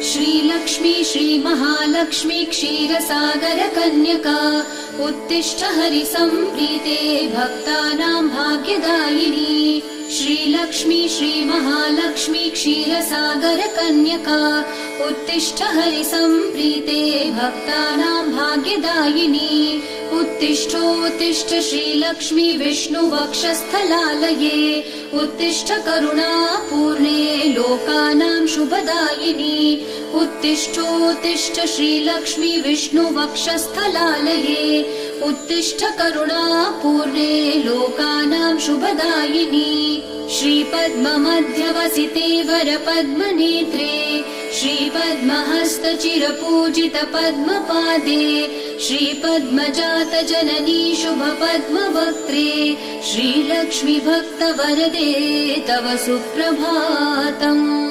श्रीलक्ष्मी श्रीमहालक्ष्मी क्षीरसागर कन्यका उत्तिष्ठ हरिसम्प्रीते भक्तानां भाग्यदायिनी। श्रीलक्ष्मी श्रीमहालक्ष्मी क्षीरसागर कन्यका उत्तिष्ठ हरिसम्प्रीते भक्तानां भाग्यदायिनी। उत्तिष्ठोत्तिष्ठ श्रीलक्ष्मी विष्णुवक्षस्थलालये उत्तिष्ठ करुणापूर्णे लोकानां शुभदायिनी। उत्तिष्ठोत्तिष्ठ श्रीलक्ष्मी विष्णुवक्षस्थलालये उत्तिष्ठ करुणापूर्णे लोकानां शुभदायिनी। श्रीपद्ममध्यवसिते वरपद्मनेत्रे श्रीपद्महस्तचिरपूजित पद्मपादे श्रीपद्मजात जननी शुभपद्मवक्त्रे श्रीलक्ष्मी भक्तवरदे तव सुप्रभातम्।